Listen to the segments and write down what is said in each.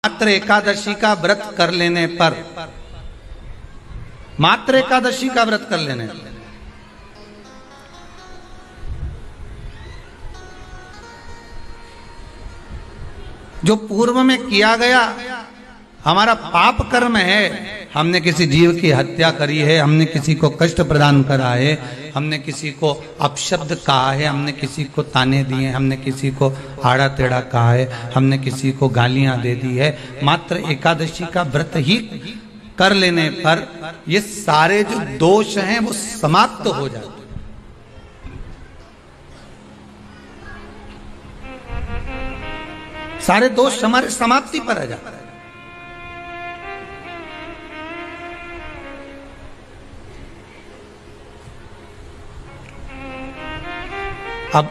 मात्र एकादशी का व्रत कर लेने पर, मात्र एकादशी का व्रत कर लेने पर जो पूर्व में किया गया हमारा पाप कर्म है, हमने किसी जीव की हत्या करी है, हमने किसी को कष्ट प्रदान करा है, हमने किसी को अपशब्द कहा है, हमने किसी को ताने दिए, हमने किसी को आड़ा टेढ़ा कहा है, हमने किसी को गालियां दे दी है, मात्र एकादशी का व्रत ही कर लेने पर ये सारे जो दोष हैं वो समाप्त हो जाते हैं। सारे दोष हमारे समाप्ति पर आ जाते हैं। अब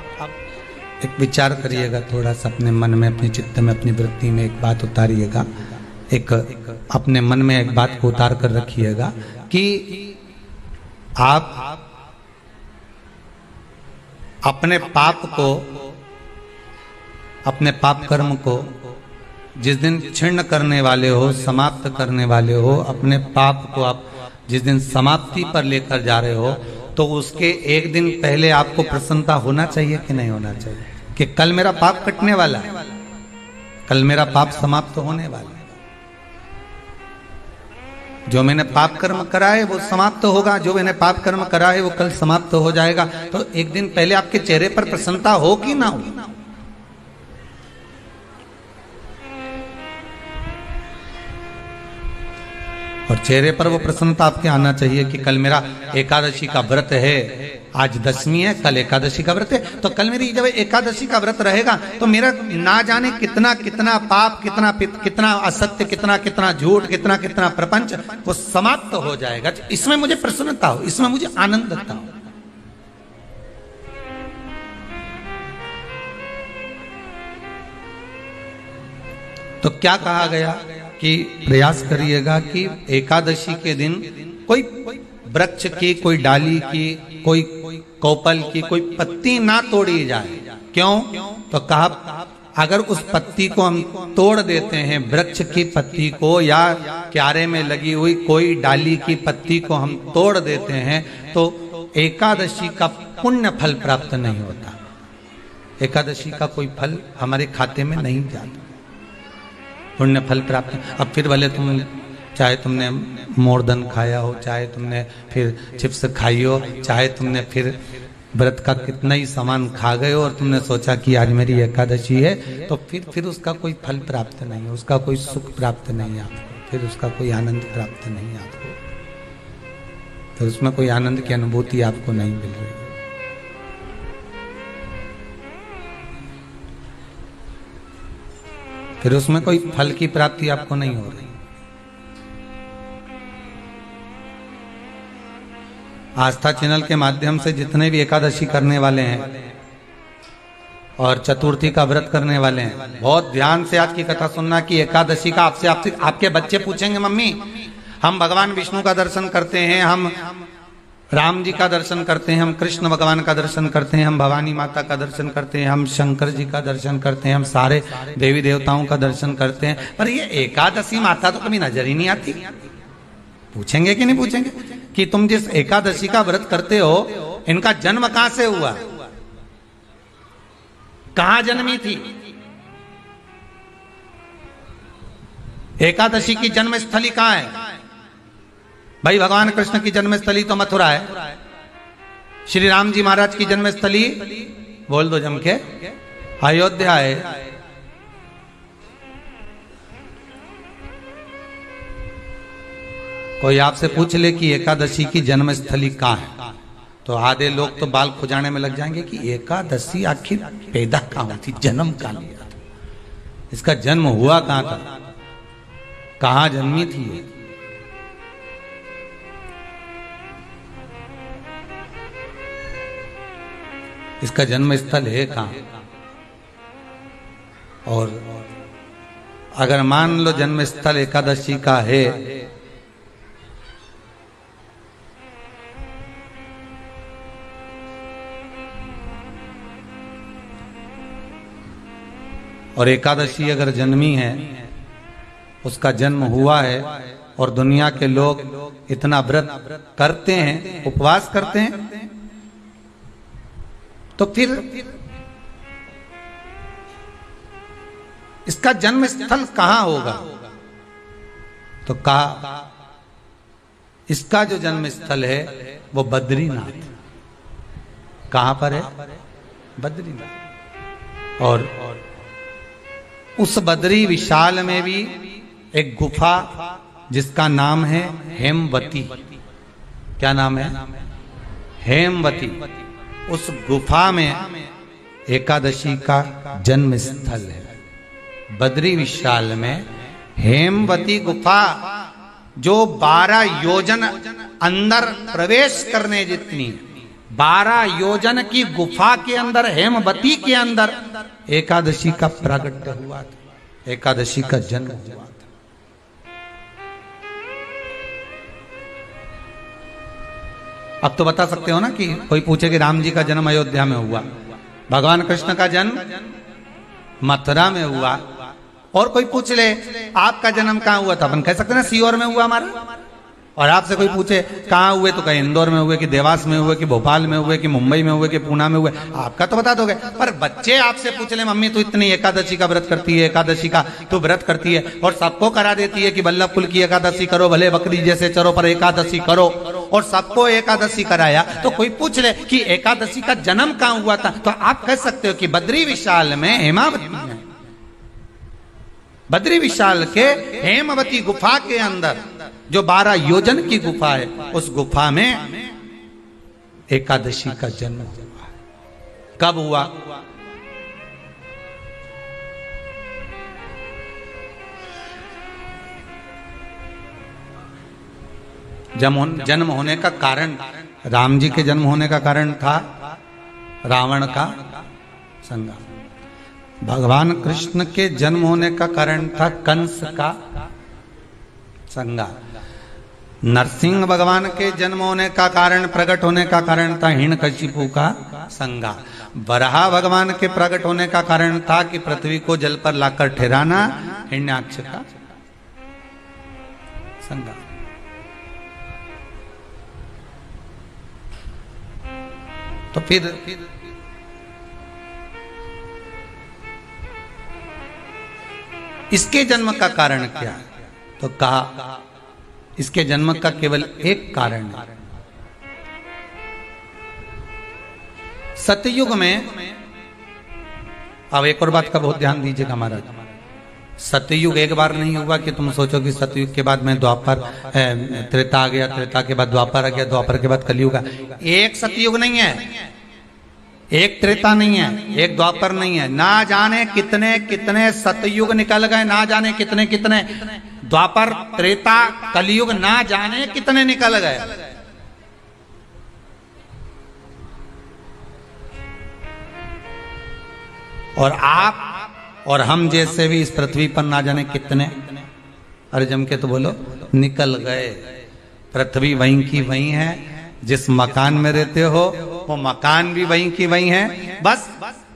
एक विचार करिएगा थोड़ा सा अपने मन में, अपने चित्त में, अपनी वृत्ति में एक बात उतारिएगा, एक अपने मन में एक बात को उतार कर रखिएगा कि आप अपने पाप को, अपने पाप कर्म को जिस दिन छिन्न करने वाले हो, समाप्त करने वाले हो, अपने पाप को आप जिस दिन समाप्ति पर लेकर जा रहे हो, तो उसके एक दिन पहले आपको प्रसन्नता होना चाहिए कि नहीं होना चाहिए कि कल मेरा पाप कटने वाला है, कल मेरा पाप समाप्त होने वाला है, जो मैंने पाप कर्म करा है वो समाप्त होगा, जो मैंने पाप कर्म करा है वो कल समाप्त हो जाएगा। तो एक दिन पहले आपके चेहरे पर प्रसन्नता हो कि ना हो? और चेहरे पर वो प्रसन्नता आपके आना चाहिए कि कल मेरा एकादशी का व्रत है, आज दशमी है, कल एकादशी का व्रत है, तो कल मेरी जब एकादशी का व्रत रहेगा तो मेरा ना जाने कितना कितना पाप, कितना असत्य, कितना झूठ, कितना प्रपंच वो समाप्त हो जाएगा। इसमें मुझे प्रसन्नता हो, इसमें मुझे आनंदता हो। तो क्या कहा गया कि प्रयास करिएगा कि एकादशी के दिन कोई वृक्ष की, कोई डाली की, कोई कोपल की कोई पत्ती ना तोड़ी जाए। क्यों? तो कहा अगर उस पत्ती को हम तोड़ देते हैं, वृक्ष की पत्ती को या क्यारे में लगी हुई कोई डाली की पत्ती को हम तोड़ देते हैं तो एकादशी का पुण्य फल प्राप्त नहीं होता, एकादशी का कोई फल हमारे खाते में नहीं जाता, पुण्य फल प्राप्त। अब फिर भले तुम चाहे तुमने मोरदन खाया हो, चाहे तुमने फिर चिप्स खाई हो, चाहे तुमने फिर व्रत का कितना ही सामान खा गए हो और तुमने सोचा कि आज मेरी एकादशी है, तो फिर उसका कोई फल प्राप्त नहीं है, उसका कोई सुख प्राप्त नहीं है आपको, फिर उसका कोई आनंद प्राप्त नहीं है आपको, फिर उसमें कोई आनंद की अनुभूति आपको नहीं मिल रही। फिर उसमें कोई फल की प्राप्ति आपको नहीं हो रही। आस्था चैनल के माध्यम से जितने भी एकादशी करने वाले हैं और चतुर्थी का व्रत करने वाले हैं, बहुत ध्यान से आज की कथा सुनना कि एकादशी का आपसे आपके बच्चे पूछेंगे, मम्मी हम भगवान विष्णु का दर्शन करते हैं, हम राम जी का दर्शन करते हैं, हम कृष्ण भगवान का दर्शन करते हैं, हम भवानी माता का दर्शन करते हैं, हम शंकर जी का दर्शन करते हैं, हम सारे देवी देवताओं का दर्शन करते हैं, पर ये एकादशी माता तो कभी नजर ही नहीं आती। पूछेंगे कि नहीं पूछेंगे कि तुम जिस एकादशी का व्रत करते हो इनका जन्म कहां से हुआ, कहां जन्मी थी? एकादशी की जन्मस्थली कहां है? भाई भगवान कृष्ण की जन्मस्थली तो मथुरा है, श्री राम जी महाराज की जन्मस्थली बोल दो जम के अयोध्या है। कोई आपसे पूछ ले कि एकादशी की जन्मस्थली कहां है, तो आधे लोग तो बाल खुजाने में लग जाएंगे कि एकादशी आखिर पैदा कहां हुई थी, जन्म कहां लिया था, इसका जन्म हुआ कहां था, कहां जन्मी थी। इसका जन्म स्थल है कहां? और अगर मान लो जन्म स्थल एकादशी का है और एकादशी अगर जन्मी है उसका जन्म हुआ है और दुनिया के लोग इतना व्रत करते हैं, उपवास करते हैं, तो फिर इसका जन्म स्थल कहां होगा? तो कहा इसका जो जन्म स्थल है वो बद्रीनाथ। कहां पर है? बद्रीनाथ। और उस बद्री विशाल में भी एक गुफा जिसका नाम है हेमवती। क्या नाम है? हेमवती। उस गुफा में एकादशी का जन्म स्थल है। बद्री विशाल में हेमवती गुफा, जो 12 योजन अंदर प्रवेश करने जितनी, 12 योजन की गुफा के अंदर, हेमवती के अंदर एकादशी का प्रागट्य हुआ था, एकादशी का जन्म हुआ था। अब तो बता सकते हो ना कि कोई पूछे कि राम जी का जन्म अयोध्या में हुआ, भगवान कृष्ण का जन्म मथुरा में हुआ, और कोई पूछ ले आपका जन्म कहाँ हुआ था, अपन कह सकते ना सीहोर में हुआ हमारा। और आपसे कोई पूछे कहाँ हुए, तो कहीं इंदौर में हुए, कि देवास में हुए, कि भोपाल में हुए, कि मुंबई में हुए, कि पूना में हुए, आपका तो बता दोगे। पर बच्चे आपसे पूछ ले मम्मी तू इतनी एकादशी का व्रत करती है, एकादशी का तू व्रत करती है और सबको करा देती है कि बल्लभ कुल की एकादशी करो, भले बकरी जैसे चरो पर एकादशी करो, और सबको एकादशी कराया, तो कोई पूछ ले कि एकादशी का जन्म कहाँ हुआ था, तो आप कह सकते हो कि बद्री विशाल में, हेमावती में, बद्री विशाल के हेमवती गुफा के अंदर जो 12 योजन की गुफा है, उस गुफा में एकादशी का जन्म हुआ है। कब हुआ? जन्म होने का कारण, राम जी के जन्म होने का कारण था रावण का संग्राम। भगवान कृष्ण के जन्म होने का कारण था कंस का संग्राम। नरसिंह भगवान के जन्म होने का कारण, प्रकट होने का कारण था हिरण्यकशिपु का संग्राम। वराह भगवान के प्रकट होने का कारण था कि पृथ्वी को जल पर लाकर ठहराना, हिरण्याक्ष का संग्राम। तो फिर इसके जन्म का कारण क्या है? तो कहा इसके जन्म का केवल एक कारण है। सतयुग में, अब एक और बात का बहुत ध्यान दीजिएगा महाराज, सतयुग एक बार नहीं हुआ कि तुम सोचो कि सतयुग के बाद में द्वापर, त्रेता आ गया, त्रेता के बाद द्वापर आ गया, द्वापर के बाद कलयुग। एक सतयुग नहीं है, एक त्रेता नहीं है, एक द्वापर नहीं है, ना जाने कितने कितने सतयुग निकल गए, ना जाने कितने कितने द्वापर, त्रेता, कलयुग, ना जाने कितने निकल गए। और आप और हम जैसे भी इस पृथ्वी पर ना जाने कितने, अरे जम के तो बोलो, निकल गए। पृथ्वी वहीं की वहीं है, जिस मकान में रहते हो वो मकान भी वहीं की वहीं है, बस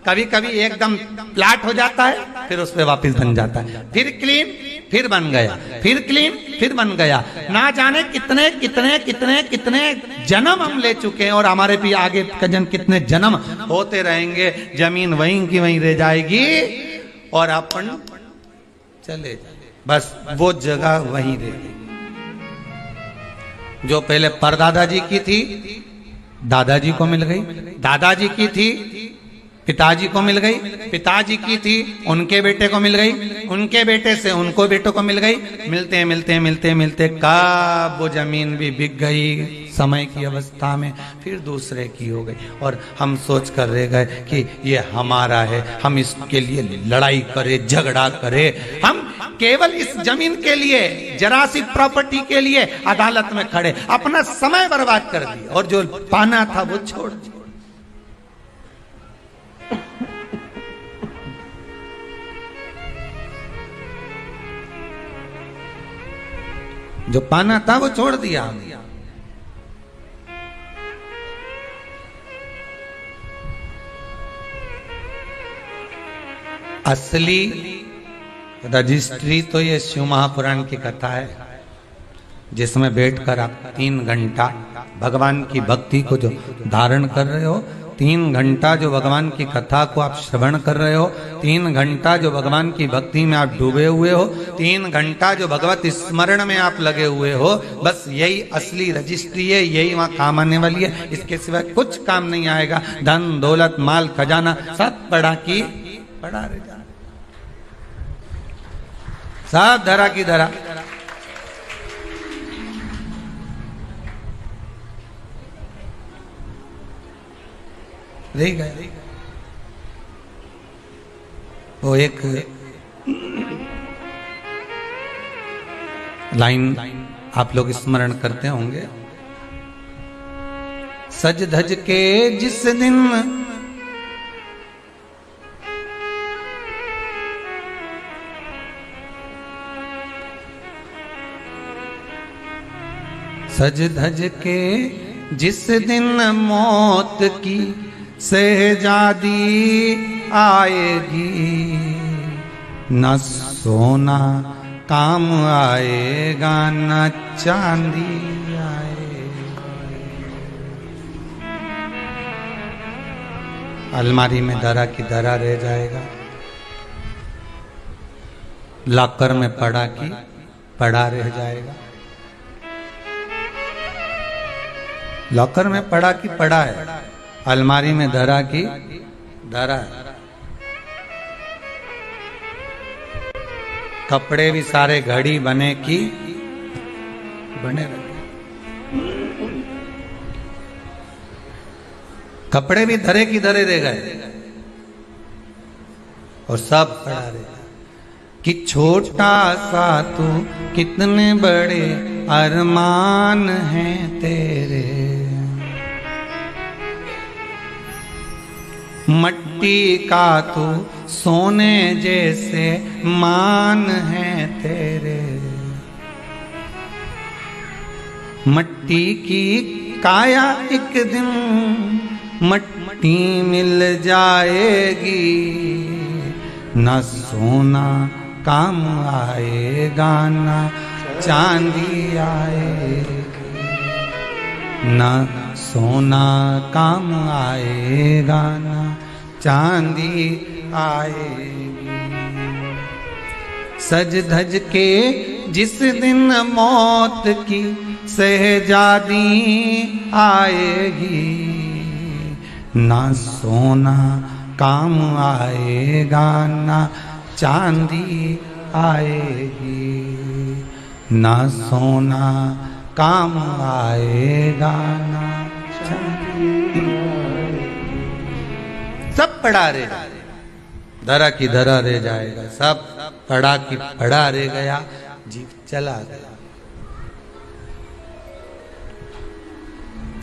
कभी कभी एकदम प्लाट हो जाता है, फिर उस पर वापिस बन जाता है, फिर क्लीन, फिर बन गया, फिर क्लीन, फिर बन गया। ना जाने कितने कितने कितने कितने जन्म हम ले चुके हैं, और हमारे भी आगे कितने जन्म होते रहेंगे। जमीन वहीं की वहीं रह जाएगी और अपन चले जाए, बस वो जगह वहीं रहेगी जो पहले परदादाजी की थी, दादाजी को मिल गई, दादाजी की थी, पिताजी को मिल गई, पिताजी की थी, उनके बेटे को मिल गई, उनके बेटे से उनको बेटों को मिल गई। मिलते मिलते मिलते मिलते कब वो जमीन भी बिक गई समय की अवस्था में, फिर दूसरे की हो गई, और हम सोच कर रह गए कि ये हमारा है, हम इसके लिए लड़ाई करें, झगड़ा करें, हम केवल इस जमीन के लिए, जरा सी प्रॉपर्टी के लिए अदालत में खड़े, अपना समय बर्बाद कर दिया, और जो पाना था वो छोड़ दिया। जो पाना था वो छोड़ दिया। असली रजिस्ट्री तो ये शिव महापुराण की कथा है, जिसमें बैठकर आप 3 घंटा भगवान की भक्ति को जो धारण कर रहे हो, 3 घंटा जो भगवान की कथा को आप श्रवण कर रहे हो, 3 घंटा जो भगवान की भक्ति में आप डूबे हुए हो, 3 घंटा जो भगवत स्मरण में आप लगे हुए हो, बस यही असली रजिस्ट्री है, यही वहां काम आने वाली है। इसके सिवाय कुछ काम नहीं आएगा। धन दौलत माल खजाना सब पड़ा रह जा, सब धरा की धरा। रह गए। वो एक लाइन आप लोग स्मरण करते होंगे, सज धज के जिस दिन सज धज के जिस दिन मौत की शहजादी आएगी, न सोना काम आएगा न चांदी आएगा। अलमारी में धरा की धरा रह जाएगा, लॉकर में पड़ा रह जाएगा। लॉकर में पड़ा है, अलमारी में धरा की धरा है। कपड़े भी सारे घड़ी बने रहे, कपड़े भी धरे की धरे रह गए और सब पड़ा रहे कि छोटा सा तू कितने बड़े अरमान हैं तेरे, मट्टी का तू सोने जैसे मान है तेरे, मट्टी की काया एक दिन मट्टी मिल जाएगी, न सोना काम आएगा न चांदी आएगी, न सोना काम आएगा न चांदी आएगी। सज धज के जिस दिन मौत की शहजादी आएगी, ना सोना काम आएगा ना चांदी आएगी, ना सोना काम आएगा ना चांदी आएगी। सब पड़ा रह धरा की धरा रह जाएगा, सब पड़ा की पड़ा रह गया, जीव चला गया।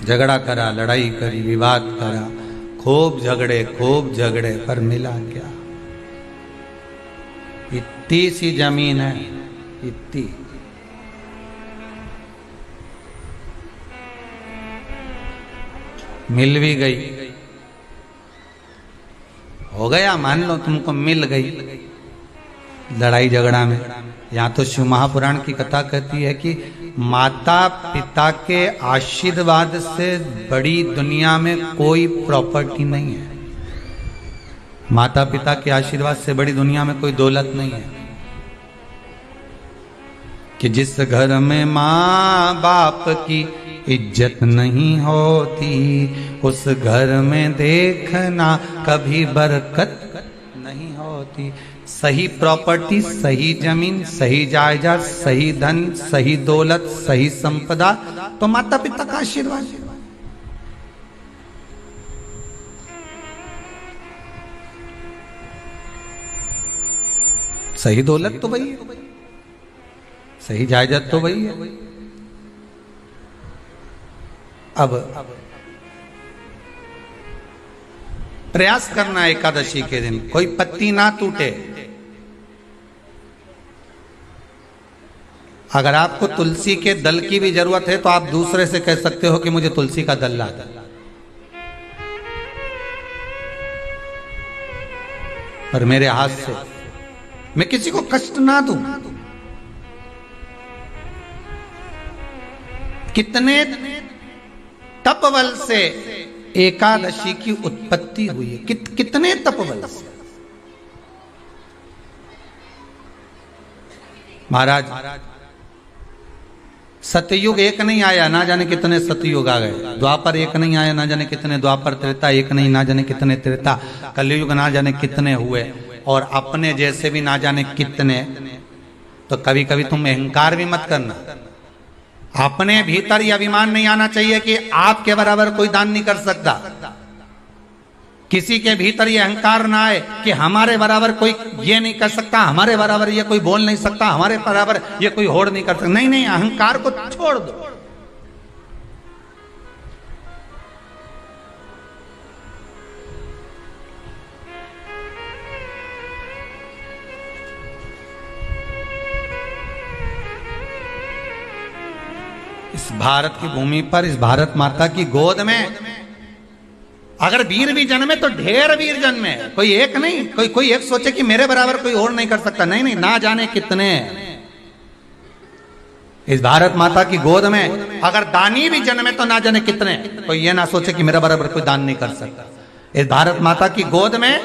झगड़ा करा, लड़ाई करी, विवाद करा, खूब झगड़े पर मिला क्या? इतनी सी जमीन है, इतनी। मिल भी गई, हो गया, मान लो तुमको मिल गई लड़ाई झगड़ा में। यहाँ तो शिव महापुराण की कथा कहती है कि माता पिता के आशीर्वाद से बड़ी दुनिया में कोई प्रॉपर्टी नहीं है। माता पिता के आशीर्वाद से बड़ी दुनिया में कोई दौलत नहीं है। कि जिस घर में माँ बाप की इज्जत नहीं होती, उस घर में देखना कभी बरकत नहीं होती। सही प्रॉपर्टी, सही जमीन, सही जायदाद, सही धन, सही दौलत, सही संपदा तो माता पिता का आशीर्वाद। सही दौलत तो वही है, सही जायदाद तो वही है। अब प्रयास करना एकादशी के दिन कोई पत्ती ना टूटे। अगर आपको तुलसी के दल की भी जरूरत है तो आप दूसरे से कह सकते हो कि मुझे तुलसी का दल ला दे। पर मेरे हाथ से मैं किसी को कष्ट ना दूं। कितने तपबल से एकादशी की उत्पत्ति हुई है, कितने तपबल से। महाराज सतयुग एक नहीं आया, ना जाने कितने सतयुग आ गए। द्वापर एक नहीं आया, ना जाने कितने द्वापर। त्रेता एक नहीं, ना जाने कितने त्रेता। कलयुग ना जाने कितने हुए, और अपने जैसे भी ना जाने कितने। तो कभी कभी तुम अहंकार भी मत करना। अपने भीतर ये अभिमान नहीं आना चाहिए कि आपके बराबर कोई दान नहीं कर सकता। किसी के भीतर ये अहंकार ना आए कि हमारे बराबर कोई ये नहीं कर सकता, हमारे बराबर ये कोई बोल नहीं सकता, हमारे बराबर ये कोई होड़ नहीं कर सकता। नहीं नहीं, अहंकार को छोड़ दो। इस भारत की भूमि पर, इस भारत माता की गोद में अगर वीर भी जन्मे तो ढेर वीर जन्मे, कोई एक नहीं। कोई एक सोचे कि मेरे बराबर कोई और नहीं कर सकता। नहीं नहीं, ना जाने कितने। इस भारत माता की गोद में अगर दानी भी जन्मे तो ना जाने कितने। कोई ये ना सोचे कि मेरा बराबर कोई दान नहीं कर सकता। इस भारत माता की गोद में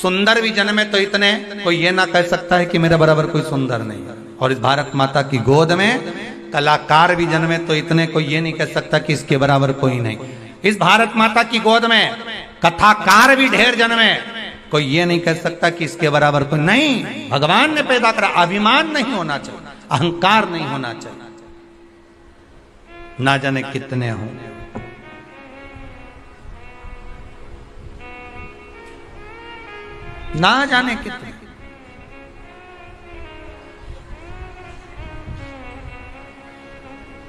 सुंदर भी जन्मे तो इतने। कोई ये ना कह सकता है कि मेरे बराबर कोई सुंदर नहीं। और इस भारत माता की गोद में कलाकार भी जन्मे तो इतने। कोई ये नहीं कह सकता कि इसके बराबर कोई नहीं। इस भारत माता की गोद में कथाकार भी ढेर जन्मे, कोई ये नहीं कह सकता कि इसके बराबर कोई नहीं। भगवान ने पैदा करा। अभिमान नहीं होना चाहिए, अहंकार नहीं होना चाहिए। ना जाने कितने हों। ना जाने कितने।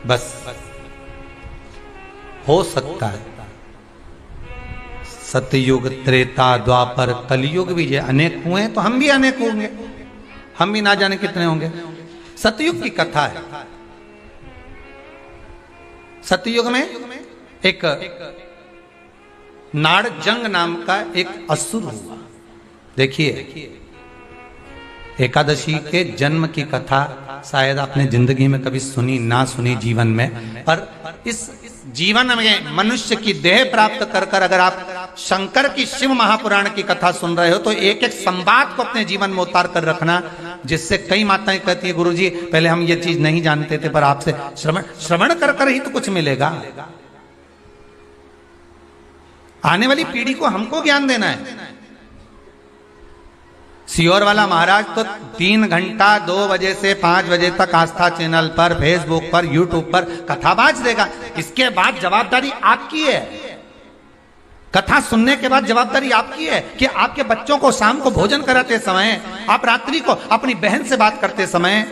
बस हो सकता है सतयुग, त्रेता, द्वापर, कलयुग भी जो अनेक हुए तो हम भी अनेक होंगे। हम भी ना जाने कितने होंगे। सतयुग की कथा है। सतयुग में एक नाड़जंग नाम का एक असुर हुआ। देखिए, एकादशी के जन्म की कथा शायद आपने जिंदगी में कभी सुनी ना सुनी जीवन में, पर इस जीवन में मनुष्य की देह प्राप्त कर कर अगर आप शंकर की शिव महापुराण की कथा सुन रहे हो तो एक एक संवाद को अपने जीवन में उतार कर रखना, जिससे कई माताएं कहती है गुरुजी पहले हम ये चीज नहीं जानते थे, पर आपसे श्रवण कर कर ही तो कुछ मिलेगा। आने वाली पीढ़ी को हमको ज्ञान देना है। सियोर वाला महाराज तो 3 घंटा 2 बजे से 5 बजे तक आस्था चैनल पर, फेसबुक पर, यूट्यूब पर कथा बाज देगा। इसके बाद जवाबदारी आपकी है। कथा सुनने के बाद जवाबदारी आपकी है कि आपके बच्चों को शाम को भोजन कराते समय, आप रात्रि को अपनी बहन से बात करते समय,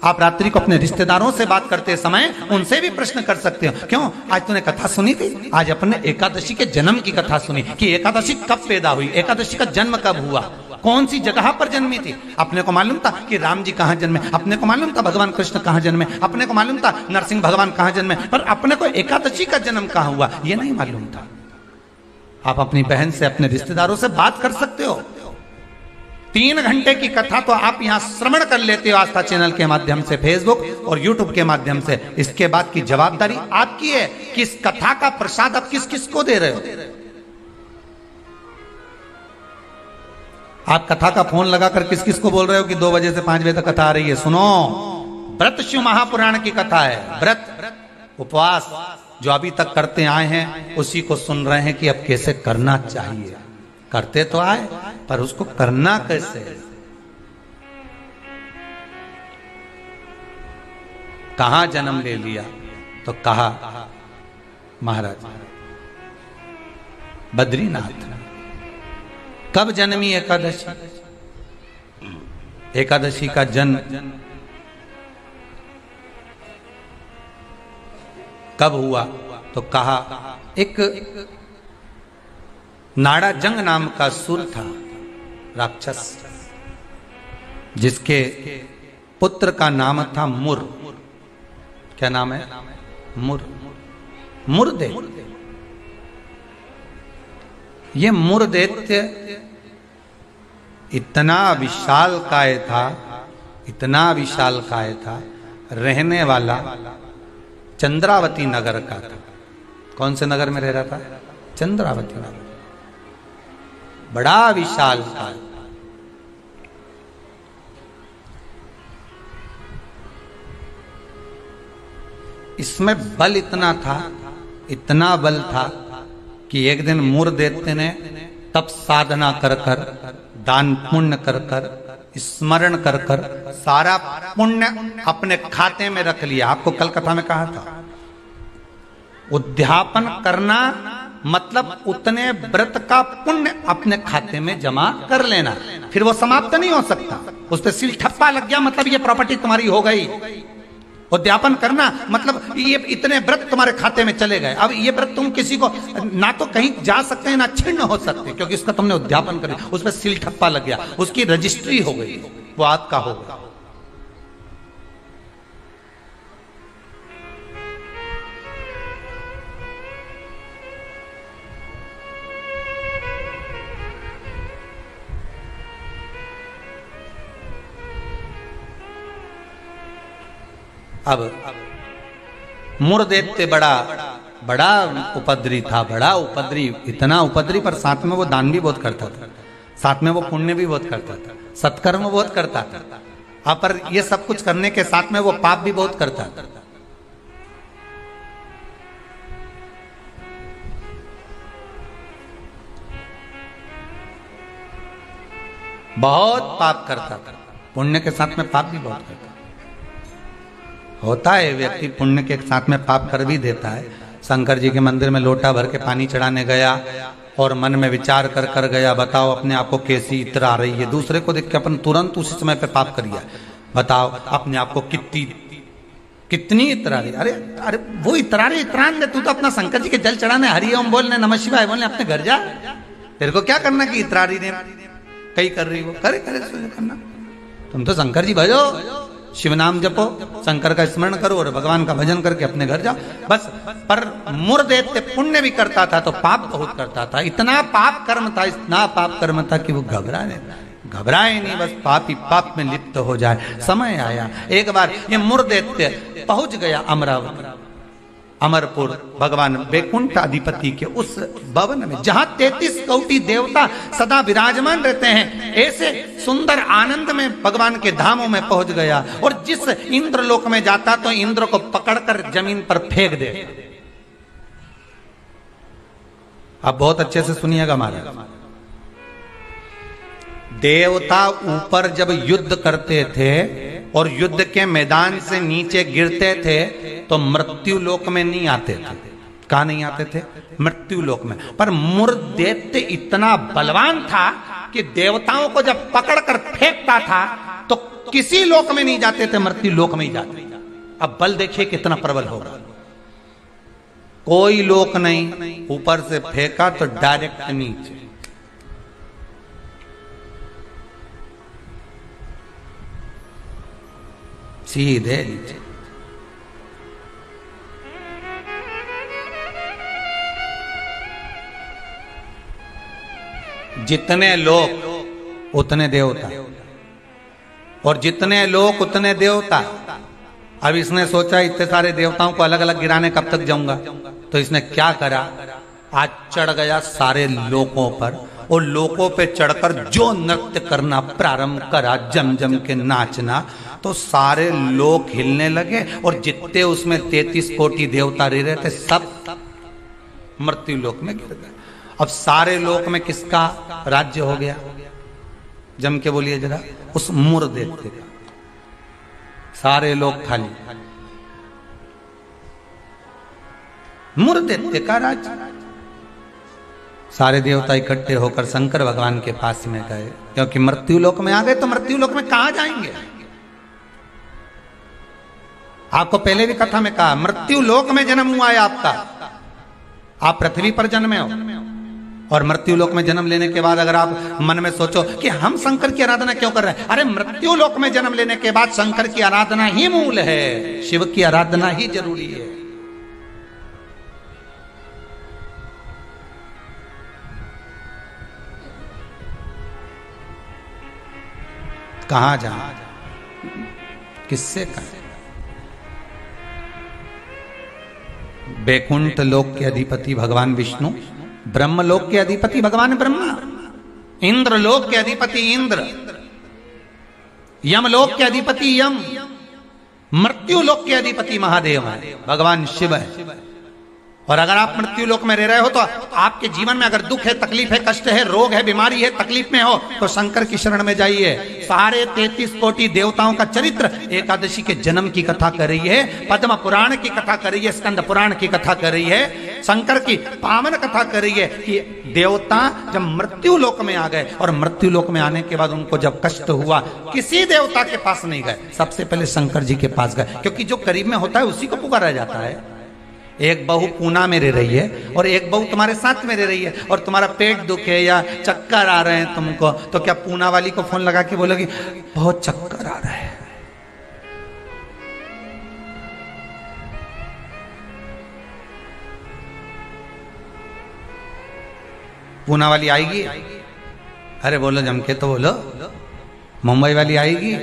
आप रात्रि को अपने रिश्तेदारों से बात करते समय उनसे भी प्रश्न कर सकते हो। क्यों आज तूने कथा सुनी थी? आज अपने एकादशी के जन्म की कथा सुनी कि एकादशी कब पैदा हुई, एकादशी का जन्म कब हुआ, कौन सी जगह पर जन्मी थी। अपने को मालूम था कि राम जी कहां जन्मे, अपने को मालूम था भगवान कृष्ण कहां जन्मे, अपने को मालूम था नरसिंह भगवान कहां जन्मे, पर अपने को एकादशी का जन्म कहां हुआ यह नहीं मालूम था। आप अपनी बहन से, अपने रिश्तेदारों से बात कर सकते हो। 3 घंटे की कथा तो आप यहां श्रवण कर लेते हो आस्था चैनल के माध्यम से, फेसबुक और यूट्यूब के माध्यम से। इसके बाद की जवाबदारी आपकी है कि इस कथा का प्रसाद आप किस किस को दे रहे हो। आप कथा का फोन लगाकर किस किस को बोल रहे हो कि 2 बजे से 5 बजे तक कथा आ रही है। सुनो, व्रत शिव महापुराण की कथा है। व्रत उपवास जो अभी तक करते आए हैं उसी को सुन रहे हैं कि अब कैसे करना चाहिए। करते तो आए पर उसको करना कैसे। कहां जन्म ले लिया तो कहा महाराज बद्रीनाथ। कब जन्मी एकादशी? एकादशी का जन्म कब हुआ तो कहा एक नाड़ाजंग नाम का सुर था, राक्षस, जिसके पुत्र का नाम था मुर। क्या नाम है? मुर। मुरदे। ये मुरदैत्य इतना विशाल काय था, इतना विशाल काय था, रहने वाला चंद्रावती नगर का था। कौन से नगर में रह रहा था? चंद्रावती नगर। बड़ा विशाल था। इसमें बल इतना था, इतना बल था कि एक दिन मूर देवते ने तप साधना कर कर, दान पुण्य कर कर, स्मरण कर कर सारा पुण्य अपने खाते में रख लिया। आपको कल कथा में कहा था, उद्यापन करना मतलब उतने व्रत का पुण्य अपने खाते में जमा कर लेना, फिर वो समाप्त नहीं हो सकता। उस पर सील ठप्पा लग गया मतलब ये प्रॉपर्टी तुम्हारी हो गई। उद्यापन करना मतलब ये इतने व्रत तुम्हारे खाते में चले गए। अब ये व्रत तुम किसी को ना तो कहीं जा सकते हैं ना छिन्न हो सकते, क्योंकि इसका तुमने उद्यापन कर दिया, उस पर सील ठप्पा लग गया, उसकी रजिस्ट्री हो गई, वो आपका हो गया। अब मूरदैत्य बड़ा उपद्री था, बड़ा उपद्री, इतना उपद्री, पर साथ में वो दान भी बहुत करता था, साथ में वो पुण्य भी बहुत करता था, सत्कर्म बहुत करता था। अब पर ये सब कुछ करने के साथ में वो पाप भी बहुत करता था। बहुत पाप करता था, पुण्य के साथ में पाप भी बहुत करता था। होता है व्यक्ति पुण्य के साथ में पाप कर भी देता है। शंकर जी के मंदिर में लोटा भर के पानी चढ़ाने गया और मन में विचार कर कर गया, बताओ अपने आप को कैसी इतरा रही है। दूसरे को देख के अपन तुरंत उसी समय पे पाप कर दिया। बताओ अपने आप को कितनी इतरा रही। अरे अरे वो इतरा रही, इतरान दे, तू तो अपना शंकर जी के जल चढ़ाने, हरिओम बोलने, नमः शिवाय बोलने, अपने घर जा। तेरे को क्या करना कि इतरा रही कहीं कर रही, वो करे करना। तुम तो शंकर जी भजो, शिव नाम जपो, शंकर का स्मरण करो और भगवान का भजन करके अपने घर जाओ बस। पर मूरदैत्य पुण्य भी करता था तो पाप बहुत करता था। इतना पाप कर्म था, इतना पाप कर्म था कि वो घबराए नहीं, बस पाप ही पाप में लिप्त हो जाए। समय आया, एक बार ये मूरदैत्य पहुंच गया अमरावती, अमरपुर, भगवान वैकुंठ अधिपति के उस भवन में जहां 33 कोटि देवता सदा विराजमान रहते हैं। ऐसे सुंदर आनंद में भगवान के धामों में पहुंच गया और जिस इंद्रलोक में जाता तो इंद्र को पकड़कर जमीन पर फेंक दे। अब बहुत अच्छे से सुनिएगा महाराज, देवता ऊपर जब युद्ध करते थे और युद्ध के मैदान से नीचे गिरते थे तो मृत्यु लोक में नहीं आते थे। कहां नहीं आते थे? मृत्यु लोक में। पर मूरदैत्य इतना बलवान था कि देवताओं को जब पकड़कर फेंकता था तो किसी लोक में नहीं जाते थे, मृत्यु लोक में ही जाते। अब बल देखिए कितना प्रबल होगा। कोई लोक नहीं, ऊपर से फेंका तो डायरेक्ट नीचे। सीधे नीचे। जितने लोग उतने देवता, और जितने लोग उतने देवता। अब इसने सोचा इतने सारे देवताओं को अलग अलग गिराने कब तक जाऊंगा, तो इसने क्या करा, आज चढ़ गया सारे लोकों पर और लोकों पे चढ़कर जो नृत्य करना प्रारंभ करा, जम जम के नाचना, तो सारे लोक हिलने लगे और जितने उसमें 33 कोटि देवता रह रहे थे सब मृत्यु लोक में गिर गए। अब सारे लोक में किसका राज्य हो गया? जम के बोलिए जरा, उस मूरदैत्य का। सारे लोग खाली, मूरदैत्य का राज्य। सारे देवता इकट्ठे होकर शंकर भगवान के पास में गए, क्योंकि मृत्यु लोक में आ गए तो मृत्यु लोक में कहां जाएंगे। आपको पहले भी कथा में कहा, मृत्यु लोक में जन्म हुआ है आपका, आप पृथ्वी पर जन्मे हो। और मृत्यु लोक में जन्म लेने के बाद अगर आप मन में सोचो कि हम शंकर की आराधना क्यों कर रहे हैं, अरे मृत्यु लोक में जन्म लेने के बाद शंकर की आराधना ही मूल है, शिव की आराधना ही जरूरी है। कहां जाए, किससे कहें? बैकुंठ लोक के अधिपति भगवान विष्णु, ब्रह्मलोक के अधिपति भगवान ब्रह्मा, इंद्र लोक के अधिपति इंद्र, यमलोक के अधिपति यम, मृत्यु लोक के अधिपति महादेव है, भगवान शिव है। और अगर आप मृत्यु लोक में रह रहे हो तो आपके जीवन में अगर दुख है, तकलीफ है, कष्ट है, रोग है, बीमारी है, तकलीफ में हो तो शंकर की शरण में जाइए। सारे 33 कोटि देवताओं का चरित्र एकादशी के जन्म की कथा कर रही है, पद्म पुराण की कथा कर रही है, स्कंद पुराण की कथा कर रही है, शंकर की पावन कथा कर रही है कि देवता जब मृत्यु लोक में आ गए और मृत्यु लोक में आने के बाद उनको जब कष्ट हुआ, किसी देवता के पास नहीं गए, सबसे पहले शंकर जी के पास गए, क्योंकि जो करीब में होता है उसी को पुकारा जाता है। एक बहू पूना में रह रही है और एक बहू तुम्हारे साथ में रह रही है और तुम्हारा पेट दुखे या चक्कर आ रहे हैं तुमको, तो क्या पूना वाली को फोन लगा के बोलोगी बहुत चक्कर आ रहा है? पूना वाली आएगी? अरे बोलो जम के तो बोलो। मुंबई वाली आएगी?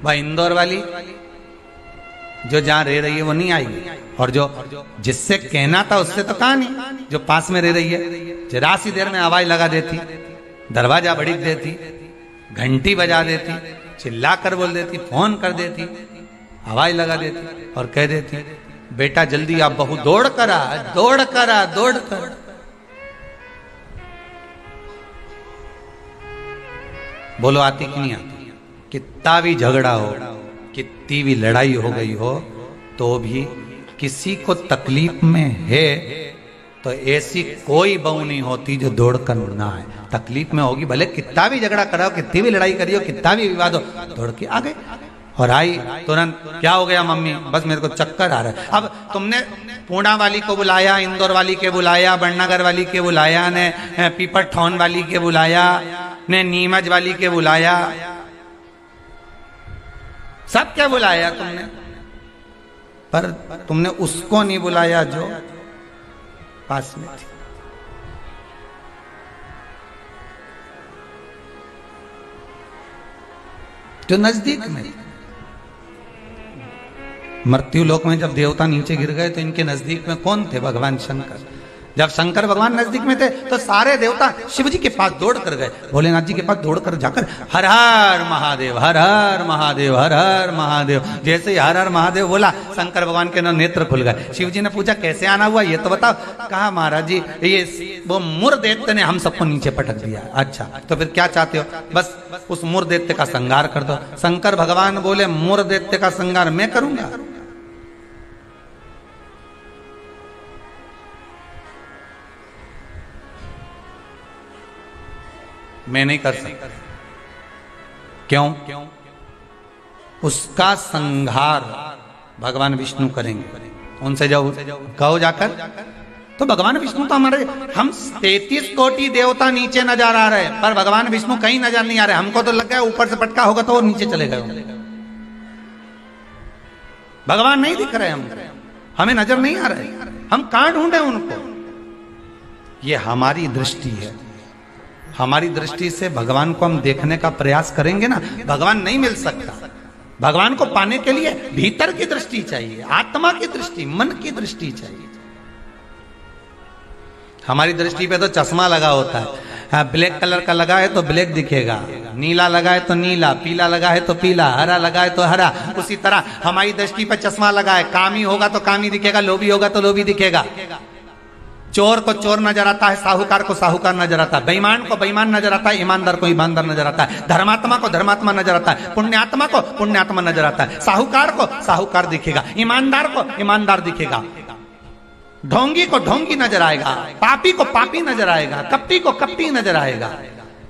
भाई इंदौर वाली जो जहां रह रही है वो नहीं आएगी, और जो जिससे कहना था उससे तो कहा नहीं, जो पास में रह रही है जरा सी देर में आवाज लगा देती, दरवाजा बड़ीक देती, घंटी बजा देती, चिल्ला कर बोल देती, फोन कर देती, आवाज लगा देती और कह देती बेटा जल्दी आप बहू दौड़ कर आ, दौड़ कर आ, दौड़ कर। बोलो आती कि नहीं आती? कितना भी झगड़ा हो, कितनी भी लड़ाई हो गई हो, तो भी किसी को तकलीफ में है तो ऐसी कोई बहू नहीं होती जो दौड़ कर ना आए। तकलीफ में होगी, भले कितना भी झगड़ा कराओ, कितनी भी लड़ाई करियो, कितना भी विवाद हो, दौड़ के आ गए और आई तुरंत। क्या हो गया मम्मी? बस मेरे को चक्कर आ रहा है। अब तुमने पूना वाली को बुलाया, इंदौर वाली के बुलाया, बड़नगर वाली के बुलाया, ने पीपरठौन वाली के बुलाया, ने नीमच वाली के बुलाया, सब क्या बुलाया तुमने, पर तुमने उसको नहीं बुलाया जो पास में थी। जो नजदीक में। मृत्यु लोक में जब देवता नीचे गिर गए तो इनके नजदीक में कौन थे? भगवान शंकर। जब शंकर भगवान नजदीक में थे तो सारे देवता शिव जी के पास दौड़ कर गए, भोलेनाथ जी के पास दौड़ कर जाकर हर हर महादेव, हर हर महादेव, हर हर महादेव। जैसे ही हर हर महादेव बोला, शंकर भगवान के नेत्र खुल गए। शिव जी ने पूछा कैसे आना हुआ ये तो बताओ। कहा महाराज जी ये वो मुर दैत्य ने हम सबको नीचे पटक दिया। अच्छा तो फिर क्या चाहते हो? बस उस मुर दैत्य का संहार कर दो। शंकर भगवान बोले मुर दैत्य का संहार मैं करूंगा? मैं नहीं कर सकता। क्यों? उसका संहार भगवान विष्णु करेंगे। उनसे जाओ कहो जाकर। तो भगवान विष्णु तो हमारे, हम 33 कोटि देवता नीचे नजर आ रहे हैं, पर भगवान विष्णु कहीं नजर नहीं आ रहे। हमको तो लग गया ऊपर से पटका होगा तो वो नीचे चले गए। भगवान नहीं दिख रहे, हमें नजर नहीं आ रहे, हम कहां ढूंढे उनको? ये हमारी दृष्टि है। हमारी दृष्टि से भगवान को हम देखने का प्रयास करेंगे ना, भगवान नहीं मिल सकता। भगवान को पाने के लिए भीतर की दृष्टि चाहिए, आत्मा की दृष्टि, मन की दृष्टि चाहिए। हमारी दृष्टि पे तो चश्मा लगा होता है, ब्लैक कलर का लगा है तो ब्लैक दिखेगा, नीला लगा है तो नीला, पीला लगा है तो पीला, हरा लगा है तो हरा। उसी तरह हमारी दृष्टि पे चश्मा लगा है, कामी होगा तो कामी दिखेगा, लोभी होगा तो लोभी दिखेगा। चोर को चोर नजर आता है, साहूकार को साहूकार नजर आता है, बेईमान को बेईमान नजर आता है, ईमानदार को ईमानदार नजर आता है, धर्मात्मा को धर्मात्मा नजर आता है, पुण्यात्मा को पुण्यात्मा नजर आता है। साहूकार को साहूकार दिखेगा, ईमानदार को ईमानदार दिखेगा, ढोंगी को ढोंगी नजर आएगा, पापी को पापी नजर आएगा, कपटी को कपटी नजर आएगा।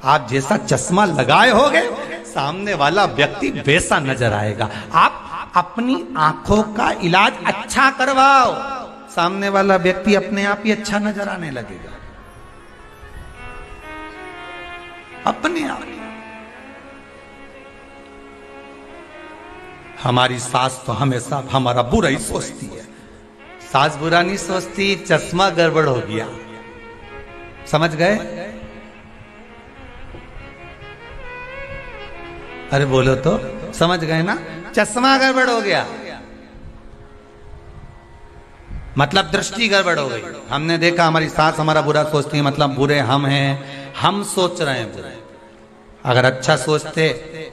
आप जैसा चश्मा लगाए होगे सामने वाला व्यक्ति वैसा नजर आएगा। आप अपनी आंखों का इलाज अच्छा करवाओ, सामने वाला व्यक्ति अपने आप ही अच्छा नजर आने लगेगा, अपने आप। हमारी सास तो हमेशा हमारा बुरा ही सोचती है। सास बुरा नहीं सोचती, चश्मा गड़बड़ हो गया, समझ गए? अरे बोलो तो, समझ गए ना, चश्मा गड़बड़ हो गया, मतलब दृष्टि गड़बड़ हो गई। हमने देखा हमारी सास हमारा बुरा सोचती है, मतलब बुरे हम हैं, हम सोच रहे हैं बुरे। अगर अच्छा सोचते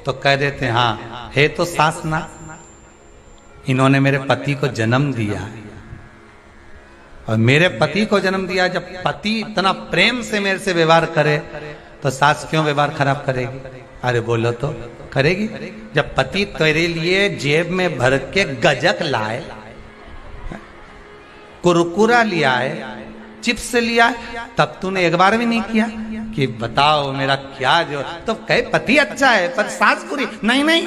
तो कह देते हाँ है तो सास ना, इन्होंने मेरे पति को जन्म दिया, और मेरे पति को जन्म दिया। जब पति इतना प्रेम से मेरे से व्यवहार करे तो सास क्यों व्यवहार खराब करेगी? अरे बोलो तो, करेगी। जब पति तेरे लिए जेब में भर के गजक लाए, कुरकुरा लिया है, चिप्स लिया है, तब तूने एक बार भी नहीं किया कि बताओ मेरा क्या जो, तो कहे पति अच्छा है पर सास बुरी। नहीं नहीं,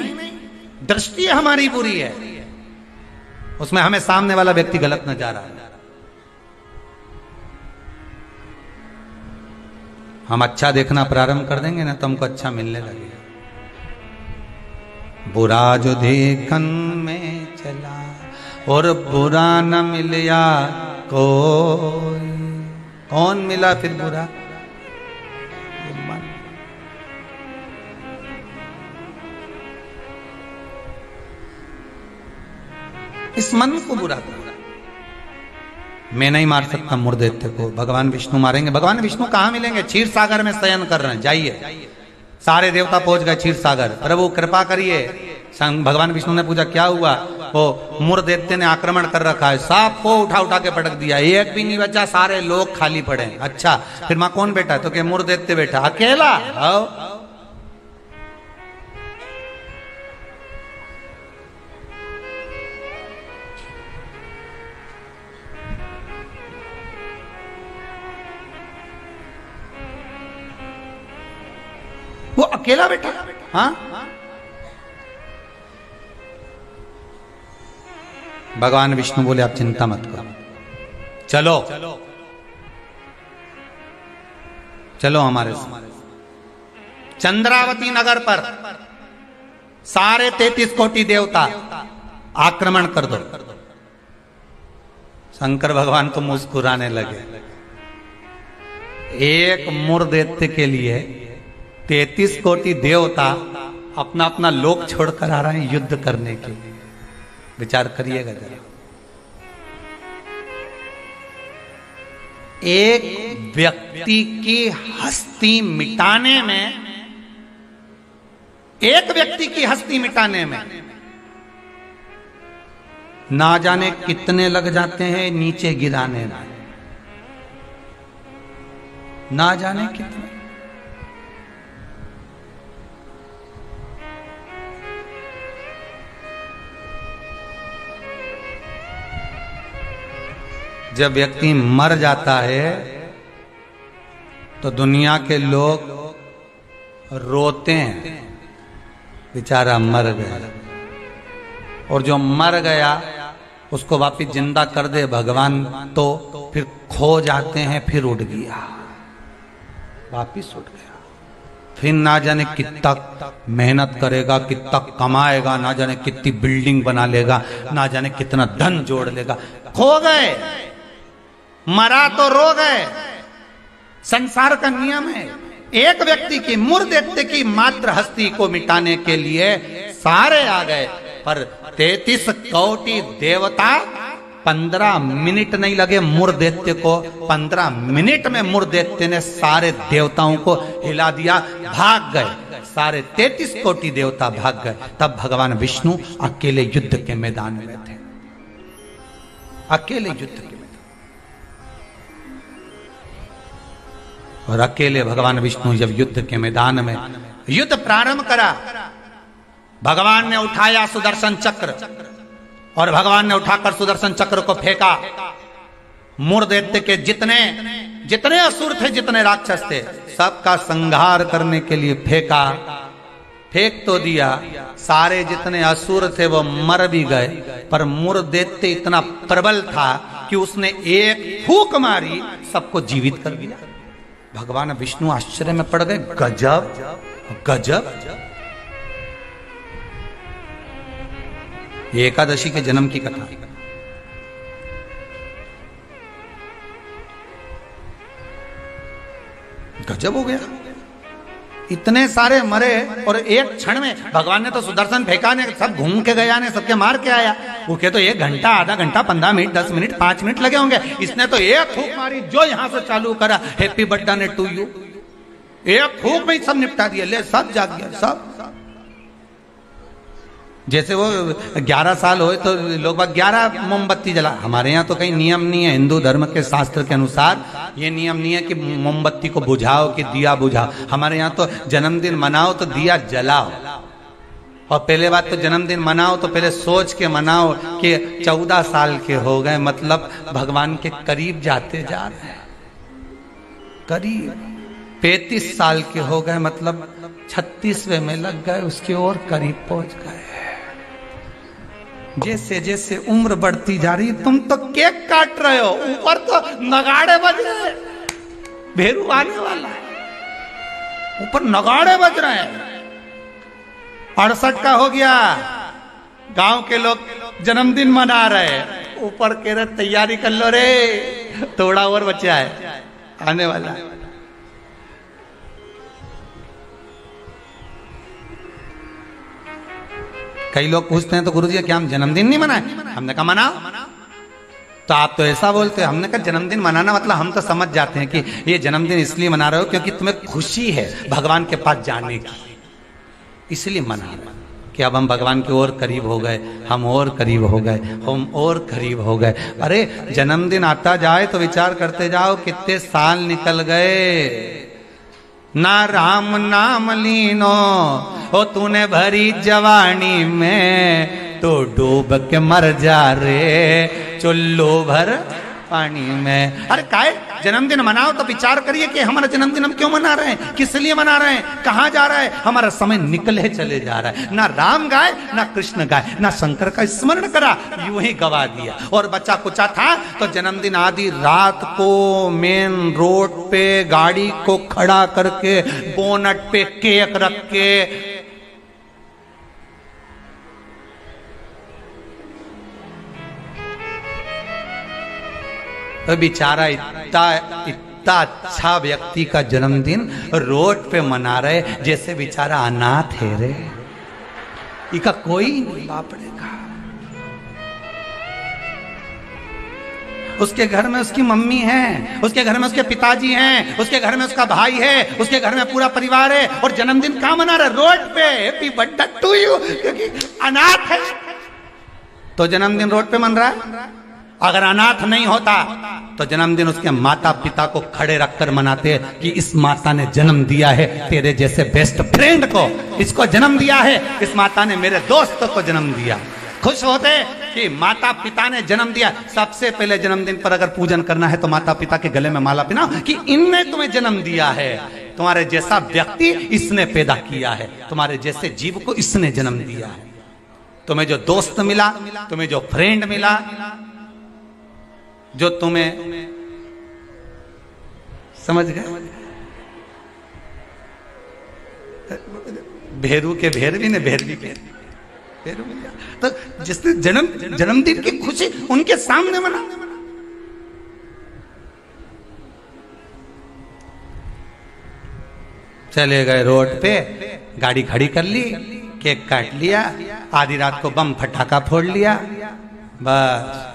दृष्टि हमारी बुरी है, उसमें हमें सामने वाला व्यक्ति गलत नजर आ रहा है। हम अच्छा देखना प्रारंभ कर देंगे ना तो हमको अच्छा मिलने लगेगा। बुरा जो देखन में चला और बुरा न मिलिया कोई, कौन मिला फिर बुरा? मन। इस मन को बुरा कर, मैं नहीं मार सकता मुर्देत्य को, भगवान विष्णु मारेंगे। भगवान विष्णु कहां मिलेंगे? क्षीर सागर में शयन कर रहे हैं, जाइए। सारे देवता पहुंच गए क्षीर सागर, प्रभु कृपा करिए। भगवान विष्णु ने पूछा क्या हुआ? वो मुर्देत्य ने आक्रमण कर रखा है, सांप को उठा उठा के पटक दिया, एक भी नहीं बचा, सारे लोग खाली पड़े। अच्छा फिर मां कौन बैठा? तो क्या मुर्देत्य बैठा अकेला? आओ। वो अकेला बैठा। हाँ, भगवान विष्णु बोले आप चिंता मत करो, चलो चलो हमारे साथ। चंद्रावती नगर पर सारे 33 कोटि देवता आक्रमण कर दो। शंकर भगवान तो मुस्कुराने लगे। एक मुर्देत्य के लिए 33 कोटि देवता अपना अपना लोक छोड़कर आ रहे हैं युद्ध करने के लिए। विचार करिएगा जरा। एक व्यक्ति की हस्ती मिटाने में, एक व्यक्ति की हस्ती मिटाने में ना जाने कितने लग जाते हैं नीचे गिराने में, ना जाने कितने। जब व्यक्ति मर जाता है तो दुनिया के लोग रोते हैं, बेचारा मर गया। और जो मर गया उसको वापिस जिंदा कर दे भगवान तो फिर खो जाते हैं, फिर उड़ गया, वापिस उड़ गया। फिर ना जाने कितना मेहनत करेगा, कितना कमाएगा, ना जाने कितनी बिल्डिंग बना लेगा, ना जाने कितना धन जोड़ लेगा, खो गए। मरा तो रो गए। संसार का नियम है। एक व्यक्ति की मुर्देत्य की मात्र हस्ती को मिटाने के लिए सारे आ गए, पर 33 कोटि देवता 15 मिनट नहीं लगे मुर्देत्य को। 15 मिनट में मुर्देत्य ने सारे देवताओं को हिला दिया, भाग गए। सारे 33 कोटि देवता भाग गए। तब भगवान विष्णु अकेले युद्ध के मैदान में थे, अकेले युद्ध के। और अकेले भगवान विष्णु जब युद्ध के मैदान में युद्ध प्रारंभ करा, भगवान ने उठाया सुदर्शन चक्र और भगवान ने उठाकर सुदर्शन चक्र को फेंका। मुर्देत्य के जितने जितने असुर थे, जितने राक्षस थे, सबका संहार करने के लिए फेंका। फेंक तो दिया, सारे जितने असुर थे वो मर भी गए, पर मुर्देत्य इतना प्रबल था कि उसने एक फूंक मारी, सबको जीवित कर दिया। भगवान विष्णु आश्चर्य में पड़ गए, गजब गजब। ये एकादशी के जन्म की कथा। गजब हो गया। इतने सारे मरे और एक क्षण में भगवान ने तो सुदर्शन फेंका ने, सब घूम के गया ने, सबके मार के आया। भूखे तो 1 घंटा, आधा घंटा, 15 मिनट, 10 मिनट, 5 मिनट लगे होंगे। इसने तो एक फूंक मारी, जो यहां से चालू करा, हैप्पी बर्थडे टू यू, एक फूंक में ही सब निपटा दिया। ले सब जाग गया सब। जैसे वो 11 साल हो तो लोग 11 मोमबत्ती जला। हमारे यहाँ तो कहीं नियम नहीं है, हिंदू धर्म के शास्त्र के अनुसार ये नियम नहीं है कि मोमबत्ती को बुझाओ कि दिया बुझाओ। हमारे यहाँ तो जन्मदिन मनाओ तो दिया जलाओ। और पहले बात तो जन्मदिन मनाओ तो पहले सोच के मनाओ कि 14 साल के हो गए, मतलब भगवान के करीब जाते जा रहे हैं। करीब 35 साल के हो गए, मतलब 36वें में लग गए, उसके और करीब पहुंच गए। जैसे जैसे उम्र बढ़ती जा रही, तुम तो केक काट रहे हो, ऊपर तो नगाड़े बज रहे, भेरू आने वाला है, ऊपर नगाड़े बज रहे हैं। 68 का हो गया, गांव के लोग जन्मदिन मना रहे, ऊपर कह रहे तैयारी कर लो रे, थोड़ा और बचा है, आने वाला है। कई लोग पूछते हैं तो गुरुजी क्या हम जन्मदिन नहीं मनाए? हमने कहा मनाओ। तो आप तो ऐसा बोलते हैं। हमने कहा जन्मदिन मनाना मतलब हम तो समझ जाते हैं कि ये जन्मदिन इसलिए मना रहे हो क्योंकि तुम्हें खुशी है भगवान के पास जाने की, इसलिए मना रहे हो कि अब हम भगवान के और करीब हो गए, हम और करीब हो गए, हम और करीब हो गए। अरे जन्मदिन आता जाए तो विचार करते जाओ कितने साल निकल गए। ना राम नाम लीनो ओ तूने भरी जवानी में, तो डूब के मर जा रे चुल्लू भर पानी में। अरे काय जन्मदिन मनाओ तो विचार करिए कि हमारा जन्मदिन हम क्यों मना रहे हैं, किस लिए मना रहे हैं, कहां जा रहा है। हमारा समय निकले चले जा रहा है। ना राम गाय ना कृष्ण गाय ना शंकर का स्मरण करा, यूं ही गवा दिया। और बच्चा कुचा था तो जन्मदिन आदि रात को मेन रोड पे गाड़ी को खड़ा करके बोनट पे केक रख के बेचारा इतना अच्छा व्यक्ति का जन्मदिन रोड पे मना रहे जैसे बेचारा अनाथ है रे, इका कोई नहीं बापड़े का। उसके घर में उसकी मम्मी है, उसके घर में उसके पिताजी हैं, उसके घर में उसका भाई है, उसके घर में पूरा परिवार है, और जन्मदिन कहां मना रहे? रोड पे। हैप्पी बर्थडे टू यू, क्योंकि अनाथ है तो जन्मदिन रोड पे मन रहा है। अगर अनाथ नहीं होता तो जन्मदिन उसके माता पिता को खड़े रखकर मनाते कि इस माता ने जन्म दिया है तेरे जैसे बेस्ट फ्रेंड को, इसको जन्म दिया है, इस माता ने मेरे दोस्त को जन्म दिया। खुश होते कि माता पिता ने जन्म दिया। सबसे पहले जन्मदिन पर अगर पूजन करना है तो माता पिता के गले में माला पहनाओ कि इनने तुम्हें जन्म दिया है, तुम्हारे जैसा व्यक्ति इसने पैदा किया है, तुम्हारे जैसे जीव को इसने जन्म दिया है। तुम्हें जो दोस्त मिला, तुम्हें जो फ्रेंड मिला, जो तुम्हें समझ गए, भेरू के भेरवी ने भेरवी के भेरू मिला। तो जिसने जन्मदिन की खुशी उनके सामने मना। चले गए रोड पे, गाड़ी खड़ी कर ली, केक काट लिया, आधी रात को बम फटाका फोड़ लिया, बस।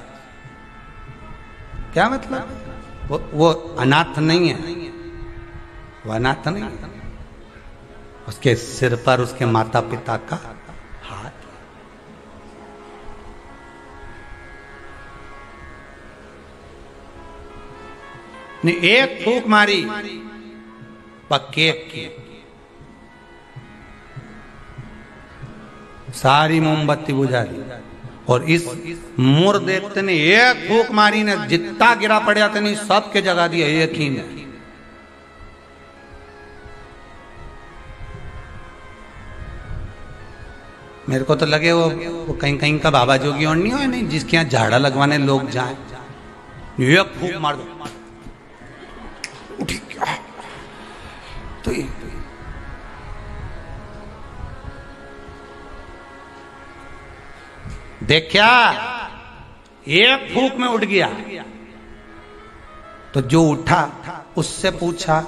क्या मतलब? वो अनाथ नहीं है, वो अनाथ नहीं है। उसके सिर पर उसके माता पिता का हाथ। ने एक फूंक मारी केक की, सारी मोमबत्ती बुझा दी। और इस मोर देखते ने एक फूंक मारी ने जितना गिरा पड़ा था नहीं सबके जगा दिया एक ही ने। मेरे को तो लगे वो कहीं कहीं का बाबा जोगी और नहीं हो, नहीं जिसके यहाँ झाड़ा लगवाने लोग जाए, एक फूंक मार दो उठी क्या तो देखा एक फूंक में उठ गया। तो जो उठा उससे पूछा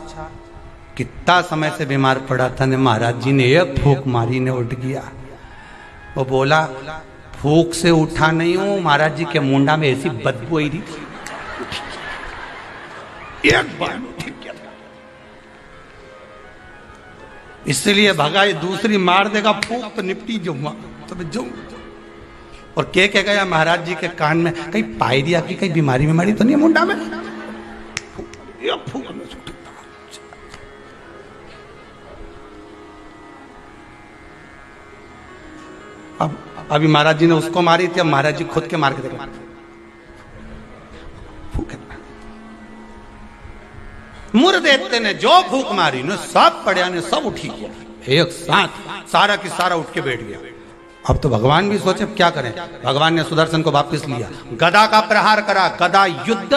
कितना समय से बीमार पड़ा था ने महाराज जी ने एक फूंक मारी ने उठ गया। वो बोला फूंक से उठा नहीं हूं, महाराज जी के मुंडा में ऐसी बदबू आई रही थी, एक बार ठीक किया। इसलिए भगा, दूसरी मार देगा फूंक तो निपटी जाऊंगा तो मैं जाऊं। और के गया महाराज जी के कान में, कहीं पायरिया की कहीं बीमारी बीमारी तो नहीं है मुंडा में, एक फूंक में। अब अभी महाराज जी ने उसको मारी थी, अब महाराज जी खुद के मार के देगा। मुर्देते ने जो फूक मारी ने सब पड़िया ने सब उठी गया एक साथ, सारा की सारा उठ के बैठ गया। अब तो भगवान भी सोचे क्या करें। भगवान ने सुदर्शन को वापस लिया, गदा का प्रहार करा। गदा युद्ध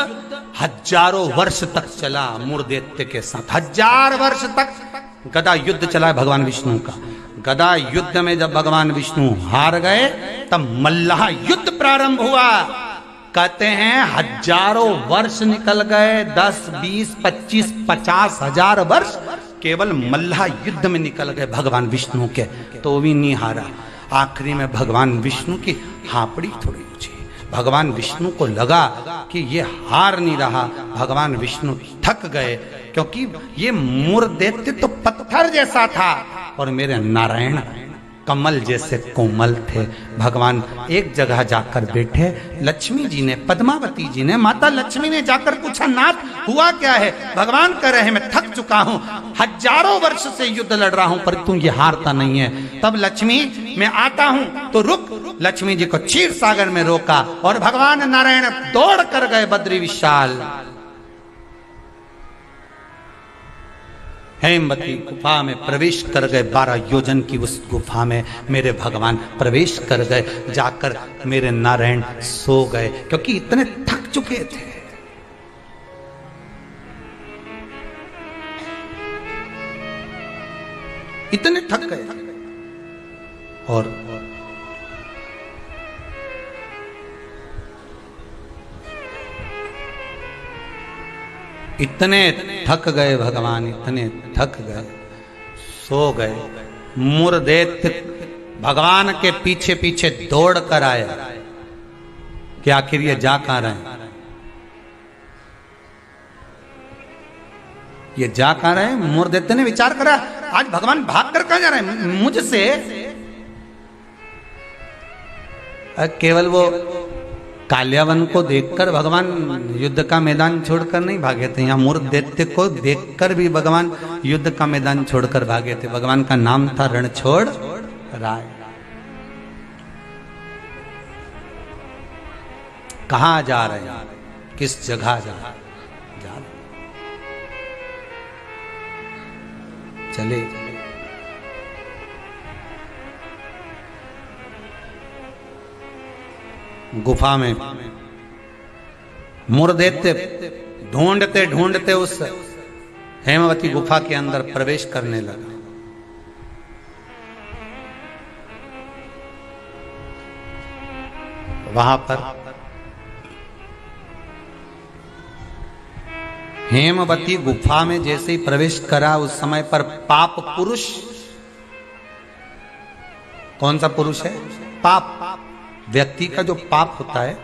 हजारों वर्ष तक चला मुर्देत्य के साथ, 1000 वर्ष तक गदा युद्ध चला है भगवान विष्णु का। गदा युद्ध में जब भगवान विष्णु हार गए तब मल्लाह युद्ध प्रारंभ हुआ। कहते हैं हजारों वर्ष निकल गए, 10, 20, 25, 50 हजार वर्ष केवल मल्लाह युद्ध में निकल गए भगवान विष्णु के, तो भी नहीं हारा। आखिरी में भगवान विष्णु की हापड़ी थोड़ी ऊंची, भगवान विष्णु को लगा कि ये हार नहीं रहा। भगवान विष्णु थक गए क्योंकि ये मुर्देत्य तो पत्थर जैसा था और मेरे नारायण कमल जैसे कोमल थे। भगवान एक जगह जाकर बैठे। लक्ष्मी जी ने, पद्मावती जी ने, माता लक्ष्मी ने जाकर पूछा नाथ हुआ क्या है। भगवान कह रहे हैं मैं थक चुका हूं, हजारों वर्ष से युद्ध लड़ रहा हूं पर तू ये हारता नहीं है। तब लक्ष्मी मैं आता हूं तो रुक। लक्ष्मी जी को क्षीर सागर में रोका और भगवान नारायण दौड़ कर गए बद्री विशाल। हेमवती गुफा में प्रवेश कर गए। 12 योजन की उस गुफा में मेरे भगवान प्रवेश कर गए। जाकर मेरे नारायण सो गए क्योंकि इतने थक चुके थे। इतने थक गए और इतने थक गए भगवान, इतने थक गए, सो गए। मुर्देत्य भगवान के पीछे पीछे दौड़ कर आया कि आखिर ये जा कहां रहे हैं, ये जा कहां रहे हैं। मुर्देत्य ने विचार करा आज भगवान भाग कर कहां जा रहे हैं मुझसे। केवल वो काल्यावन को देखकर भगवान युद्ध का मैदान छोड़कर नहीं भागे थे, यहाँ मुर्देत्य को देखकर भी भगवान युद्ध का मैदान छोड़कर भागे थे। भगवान का नाम था रणछोड़ राय। कहां जा रहे हैं, किस जगह जा रहे चले। गुफा में मुर्देत्य ढूंढते ढूंढते उस हेमवती गुफा के अंदर प्रवेश करने लगा। वहां पर हेमवती गुफा में जैसे ही प्रवेश करा उस समय पर पाप पुरुष, कौन सा पुरुष है, पाप व्यक्ति का जो पाप होता है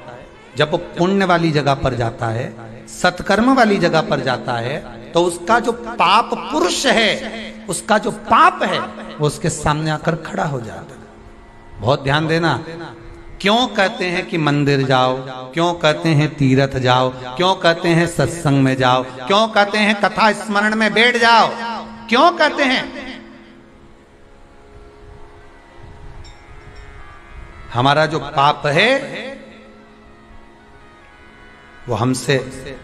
जब वो पुण्य वाली जगह पर जाता है, सत्कर्म वाली जगह पर जाता है, तो उसका जो पाप पुरुष है, उसका जो पाप है वो उसके सामने आकर खड़ा हो जाता है। बहुत ध्यान देना। क्यों कहते हैं कि मंदिर जाओ, क्यों कहते हैं तीर्थ जाओ, क्यों कहते हैं सत्संग में जाओ, क्यों कहते हैं कथा स्मरण में बैठ जाओ, क्यों कहते हैं। हमारा जो पाप है वो हमसे,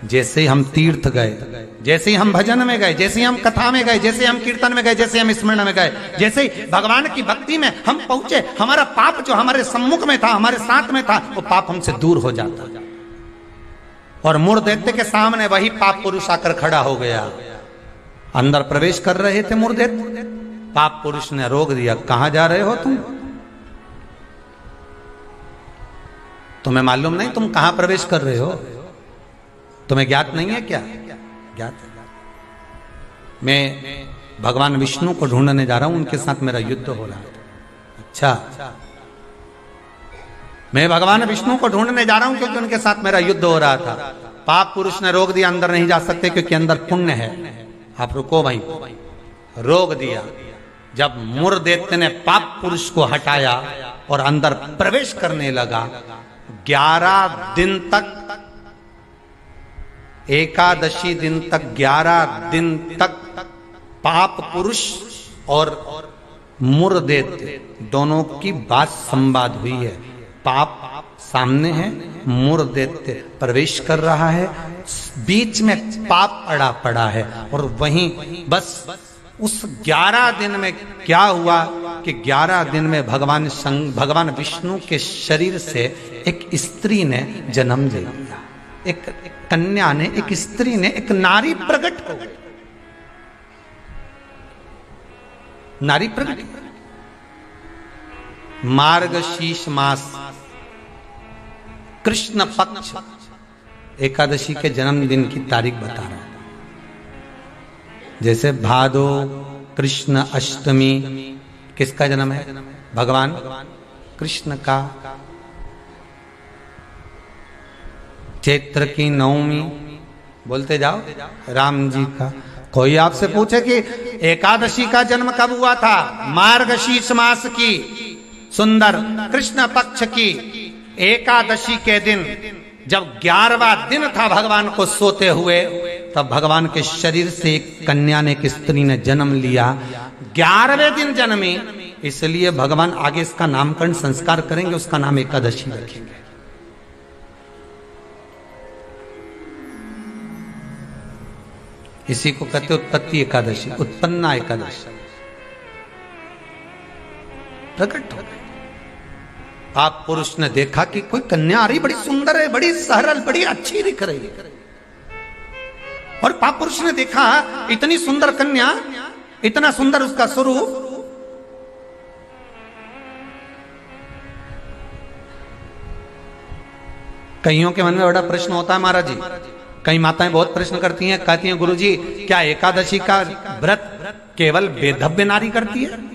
जैसे ही हम तीर्थ गए, जैसे ही हम भजन में गए, जैसे ही हम कथा में गए, जैसे हम कीर्तन में गए, जैसे हम स्मरण में गए, जैसे ही भगवान की भक्ति में हम पहुंचे, हमारा पाप जो हमारे सम्मुख में था, हमारे साथ में था, वो पाप हमसे दूर हो जाता। और मुर्देत्य के सामने वही पाप पुरुष आकर खड़ा हो गया। अंदर प्रवेश कर रहे थे मुर्देत्य, पाप पुरुष ने रोक दिया। कहां जा रहे हो तुम? तुम्हें मालूम नहीं तुम कहां प्रवेश कर रहे हो? तुम्हें ज्ञात नहीं है क्या? ज्ञात है। मैं भगवान विष्णु को ढूंढने जा रहा हूं, उनके साथ मेरा युद्ध हो रहा है। अच्छा, मैं भगवान विष्णु को ढूंढने जा रहा हूं क्योंकि उनके साथ मेरा युद्ध हो रहा था। पाप पुरुष ने रोक दिया, अंदर नहीं जा सकते क्योंकि अंदर पुण्य है। आप रुको भाई, रोक दिया। जब मुर दैत्य ने पाप पुरुष को हटाया और अंदर प्रवेश करने लगा, 11 दिन तक, एकादशी दिन तक, 11 दिन तक पाप पुरुष और मुर दैत्य दोनों की बात संवाद हुई है। पाप सामने है, मुर दैत्य प्रवेश कर रहा है, बीच में पाप अड़ा पड़ा है। और वहीं बस उस 11 दिन में क्या हुआ कि 11 दिन में भगवान विष्णु के शरीर से एक स्त्री ने जन्म ले लिया। एक कन्या ने, एक स्त्री ने, एक नारी प्रकट हो गई। नारी प्रकट, मार्गशीर्ष मास कृष्ण पक्ष एकादशी के जन्मदिन की तारीख बता रहा है। जैसे भादो कृष्ण अष्टमी, किसका जन्म है? भगवान कृष्ण का। चैत्र की नवमी, बोलते जाओ, राम जी का। कोई आपसे पूछे कि एकादशी का जन्म कब हुआ था? मार्गशीर्ष मास की सुंदर कृष्ण पक्ष की एकादशी के दिन, जब 11वां दिन था भगवान को सोते हुए, तब भगवान के शरीर से एक कन्या ने, एक स्त्री ने जन्म लिया। 11वें दिन जन्मी, इसलिए भगवान आगे इसका नामकरण संस्कार करेंगे, उसका नाम एकादशी रखेंगे। इसी को कहते उत्पत्ति एकादशी, उत्पन्ना एकादशी। प्रकट हो गए। आप पुरुष ने देखा कि कोई कन्या आ रही, बड़ी सुंदर है, बड़ी सरल, बड़ी अच्छी दिख रही है। और पाप पुरुष ने देखा इतनी सुंदर कन्या, इतना सुंदर उसका स्वरूप। कईयों के मन में बड़ा प्रश्न होता है महाराज जी, कई माताएं बहुत प्रश्न करती हैं, कहती हैं गुरुजी क्या एकादशी का व्रत केवल वेदव्य नारी करती है?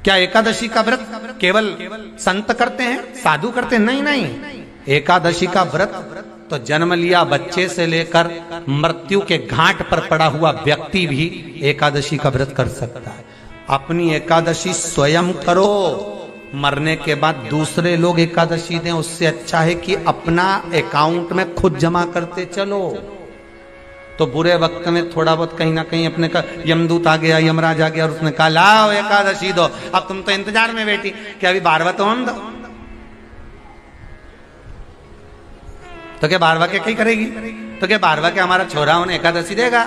क्या एकादशी का व्रत केवल संत करते हैं, साधु करते हैं? नहीं नहीं, एकादशी का व्रत तो जन्म लिया बच्चे से लेकर मृत्यु के घाट पर पड़ा हुआ व्यक्ति भी एकादशी का व्रत कर सकता है। अपनी एकादशी स्वयं करो, मरने के बाद दूसरे लोग एकादशी दें, उससे अच्छा है कि अपना अकाउंट में खुद जमा करते चलो। तो बुरे वक्त में थोड़ा बहुत कहीं ना कहीं अपने का यमदूत आ गया, यमराज आ गया और उसने कहा लाओ एकादशी दो। अब तुम तो इंतजार में बैठी कि अभी 12वां तो हम दो, तो क्या 12वां के कहीं करेगी? तो क्या 12वां के हमारा छोरा उन्हें एकादशी देगा?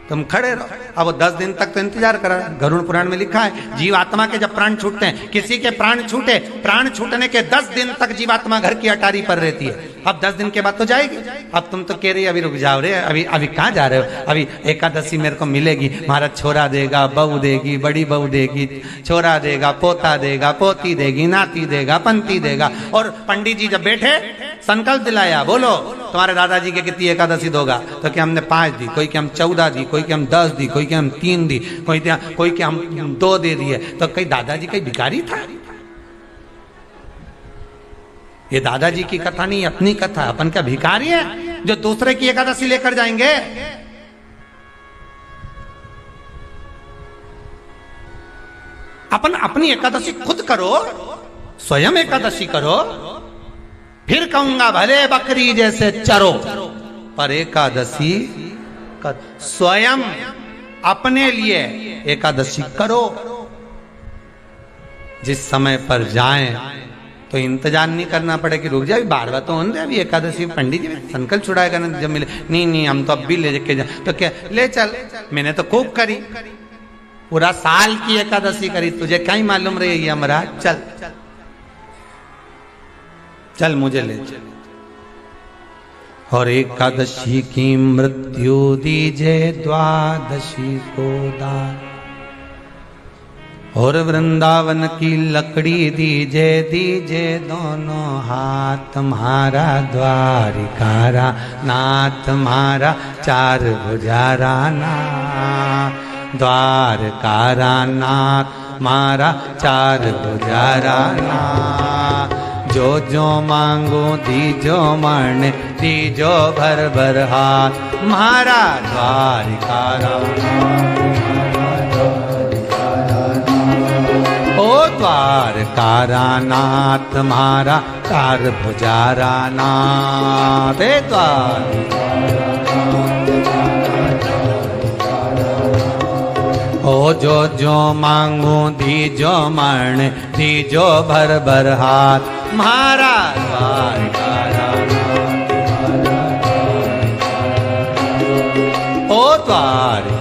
तुम खड़े रहो। अब वो 10 दिन तक तो इंतजार करा। गरुड़ पुराण में लिखा है जीवात्मा के जब प्राण छूटते हैं, किसी के प्राण छूटे, प्राण छूटने के 10 दिन तक जीवात्मा घर की अटारी पर रहती है। अब 10 दिन के बाद तो जाएगी। अब तुम तो कह रही अभी रुक जाओ रे, अभी कहाँ जा रहे हो? अभी एकादशी मेरे को मिलेगी, हमारा छोरा देगा, बहू देगी, बड़ी बहू देगी, छोरा देगा, पोता देगा, पोती देगी, नाती देगा, पंती देगा। और पंडित जी जब बैठे संकल्प दिलाया, बोलो तुम्हारे दादाजी के कितनी एकादशी दोगा? तो क्या हमने 5 दी, कोई कि हम 14 दी, कोई कि हम 10 दी, कोई कि हम 3 दी, कोई कि हम 2 दे दिए। तो कहीं दादाजी कहीं भिखारी था? ये दादाजी की कथा नहीं, अपनी कथा। अपन क्या भिखारी है जो दूसरे की एकादशी लेकर जाएंगे? अपन अपनी एकादशी खुद करो, स्वयं एकादशी करो, फिर कहूंगा भले बकरी जैसे चरो, पर एकादशी स्वयं अपने लिए एकादशी करो। जिस समय पर जाएं तो इंतजार नहीं करना पड़े कि रुक जाए, 12वां तो होने, अभी एकादशी पंडित जी संकल्प छुड़ाएगा ना जब मिले। नहीं हम तो अब भी ले के जाए। तो क्या ले चल, मैंने तो खूब करी, पूरा साल की एकादशी करी, तुझे क्या ही मालूम रही यमराज? चल चल मुझे ले चल। और एकादशी की मृत्यु दीजे द्वादशी को दान। और वृंदावन की लकड़ी दीजे दीजे दोनों हाथ, म्हारा द्वारिकारा नाथ, म्हारा चार भुजारा नाथ, द्वारकारा नाथ म्हारा चार भुजारा नाथ। जो जो मांगो दीजो मण, दीजो भर भर हाथ, म्हारा द्वारिकारा ओ द्वारकारा नाथ, म्हारा चार भुजारा नाथ। ओ जो जो मांगू दीजो मण, दीजो भर भर हाथ, म्हारा द्वारकारा नाथ। ओ द्वार